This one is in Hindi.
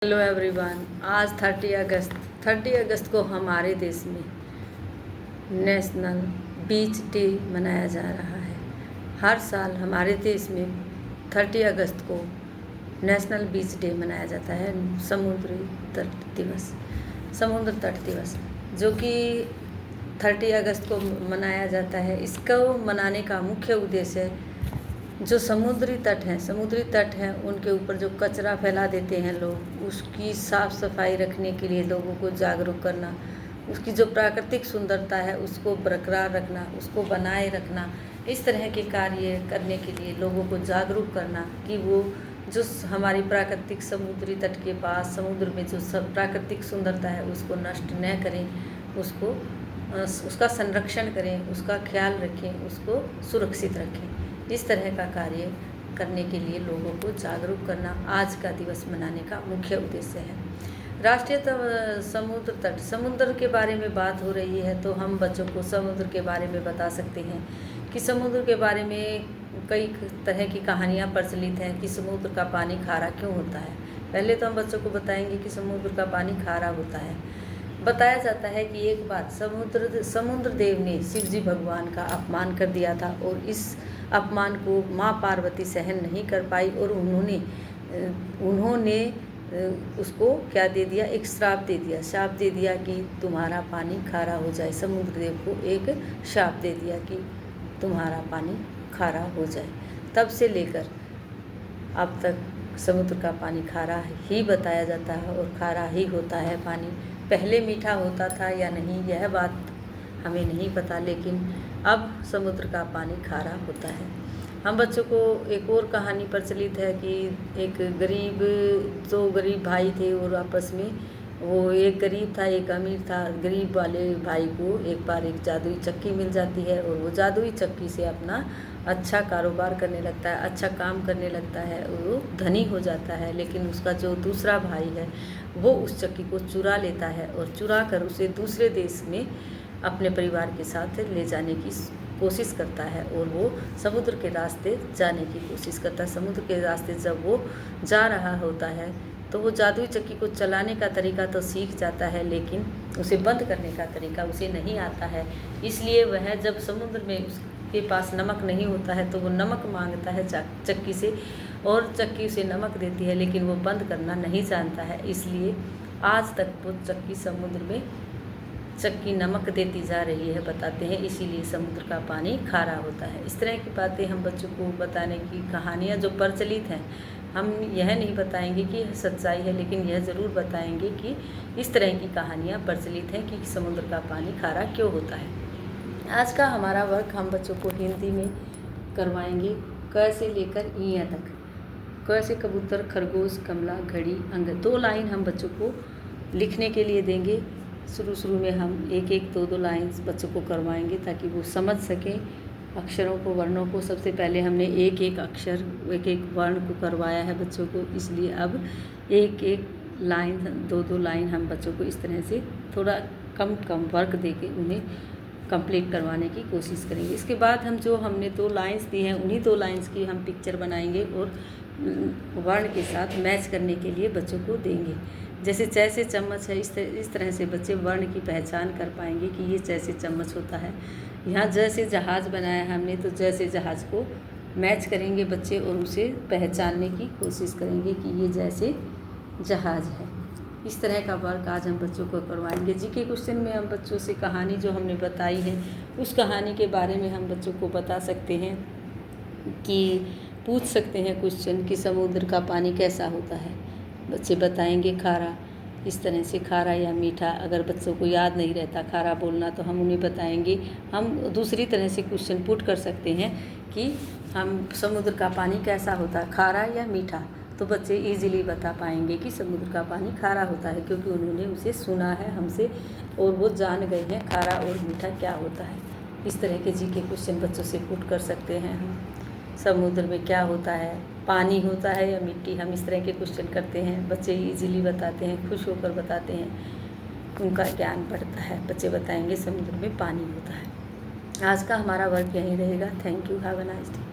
Hello everyone. आज 30 अगस्त को हमारे देश में नेशनल बीच डे मनाया जा रहा है। हर साल हमारे देश में 30 अगस्त को नेशनल बीच डे मनाया जाता है, समुद्र तट दिवस, जो कि 30 अगस्त को मनाया जाता है। इसको मनाने का मुख्य उद्देश्य जो समुद्री तट हैं उनके ऊपर जो कचरा फैला देते हैं लोग, उसकी साफ़ सफाई रखने के लिए लोगों को जागरूक करना, उसकी जो प्राकृतिक सुंदरता है उसको बरकरार रखना, उसको बनाए रखना, इस तरह के कार्य करने के लिए लोगों को जागरूक करना कि वो जो हमारी प्राकृतिक समुद्री तट के पास समुद्र में जो सब प्राकृतिक सुंदरता है उसको नष्ट न करें, उसका संरक्षण करें, उसका ख्याल रखें, उसको सुरक्षित रखें। इस तरह का कार्य करने के लिए लोगों को जागरूक करना आज का दिवस मनाने का मुख्य उद्देश्य है। राष्ट्रीय समुद्र के बारे में बात हो रही है तो हम बच्चों को समुद्र के बारे में बता सकते हैं कि समुद्र के बारे में कई तरह की कहानियाँ प्रचलित हैं कि समुद्र का पानी खारा क्यों होता है। पहले तो हम बच्चों को बताएंगे कि समुद्र का पानी खारा होता है। बताया जाता है कि एक बार समुद्र देव ने शिवजी भगवान का अपमान कर दिया था और इस अपमान को माँ पार्वती सहन नहीं कर पाई और उन्होंने उसको क्या दे दिया, एक श्राप दे दिया कि तुम्हारा पानी खारा हो जाए। समुद्र देव को एक श्राप दे दिया कि तुम्हारा पानी खारा हो जाए। तब से लेकर अब तक समुद्र का पानी खारा ही बताया जाता है और खारा ही होता है पानी। पहले मीठा होता था या नहीं यह बात हमें नहीं पता, लेकिन अब समुद्र का पानी खारा होता है। हम बच्चों को एक और कहानी प्रचलित है कि एक गरीब भाई थे और आपस में वो एक गरीब था एक अमीर था। गरीब वाले भाई को एक बार एक जादुई चक्की मिल जाती है और वो जादुई चक्की से अपना अच्छा कारोबार करने लगता है, अच्छा काम करने लगता है और वो धनी हो जाता है। लेकिन उसका जो दूसरा भाई है वो उस चक्की को चुरा लेता है और चुरा कर उसे दूसरे देश में अपने परिवार के साथ ले जाने की कोशिश करता है और वो समुद्र के रास्ते जाने की कोशिश करता है। समुद्र के रास्ते जब वो जा रहा होता है तो वो जादुई चक्की को चलाने का तरीका तो सीख जाता है, लेकिन उसे बंद करने का तरीका उसे नहीं आता है। इसलिए वह जब समुद्र में उसके पास नमक नहीं होता है तो वो नमक मांगता है चक्की से और चक्की उसे नमक देती है, लेकिन वो बंद करना नहीं जानता है। इसलिए आज तक वो समुद्र में चक्की नमक देती जा रही है, बताते हैं, इसीलिए समुद्र का पानी खारा होता है। इस तरह की बातें हम बच्चों को बताने की कहानियाँ जो प्रचलित हैं, हम यह नहीं बताएंगे कि सच्चाई है, लेकिन यह ज़रूर बताएंगे कि इस तरह की कहानियाँ प्रचलित हैं कि समुद्र का पानी खारा क्यों होता है। आज का हमारा वर्क हम बच्चों को हिंदी में करवाएंगे, क से लेकर ईया तक। क से कबूतर, खरगोश, कमला, घड़ी, अंग। 2 लाइन हम बच्चों को लिखने के लिए देंगे। शुरू में हम एक 2 लाइन्स बच्चों को करवाएंगे ताकि वो समझ सकें अक्षरों को, वर्णों को। सबसे पहले हमने एक अक्षर, एक वर्ण को करवाया है बच्चों को, इसलिए अब एक लाइन, 2 लाइन हम बच्चों को इस तरह से थोड़ा कम वर्क देके उन्हें कंप्लीट करवाने की कोशिश करेंगे। इसके बाद हमने 2 लाइन्स दी हैं, उन्हीं 2 लाइन्स की हम पिक्चर बनाएंगे और वर्ण के साथ मैच करने के लिए बच्चों को देंगे। जैसे जैसे चम्मच है, इस तरह से बच्चे वर्ण की पहचान कर पाएंगे कि ये जैसे चम्मच होता है। यहाँ जैसे जहाज़ बनाया हमने तो जैसे जहाज़ को मैच करेंगे बच्चे और उसे पहचानने की कोशिश करेंगे कि ये जैसे जहाज़ है। इस तरह का वर्क आज हम बच्चों को करवाएंगे। जीके क्वेश्चन में हम बच्चों से कहानी जो हमने बताई है उस कहानी के बारे में हम बच्चों को बता सकते हैं कि पूछ सकते हैं क्वेश्चन कि समुद्र का पानी कैसा होता है। बच्चे बताएंगे खारा, इस तरह से खारा या मीठा। अगर बच्चों को याद नहीं रहता खारा बोलना तो हम उन्हें बताएंगे। हम दूसरी तरह से क्वेश्चन पुट कर सकते हैं कि हम समुद्र का पानी कैसा होता है, खारा या मीठा, तो बच्चे इजीली बता पाएंगे कि समुद्र का पानी खारा होता है, क्योंकि उन्होंने उसे सुना है हमसे और वो जान गए हैं खारा और मीठा क्या होता है। इस तरह के जीके क्वेश्चन बच्चों से पुट कर सकते हैं हम। समुद्र में क्या होता है, पानी होता है या मिट्टी, हम इस तरह के क्वेश्चन करते हैं। बच्चे इजीली बताते हैं, खुश होकर बताते हैं, उनका ज्ञान बढ़ता है। बच्चे बताएंगे समुद्र में पानी होता है। आज का हमारा वर्क यहीं रहेगा। Thank you, have a nice day.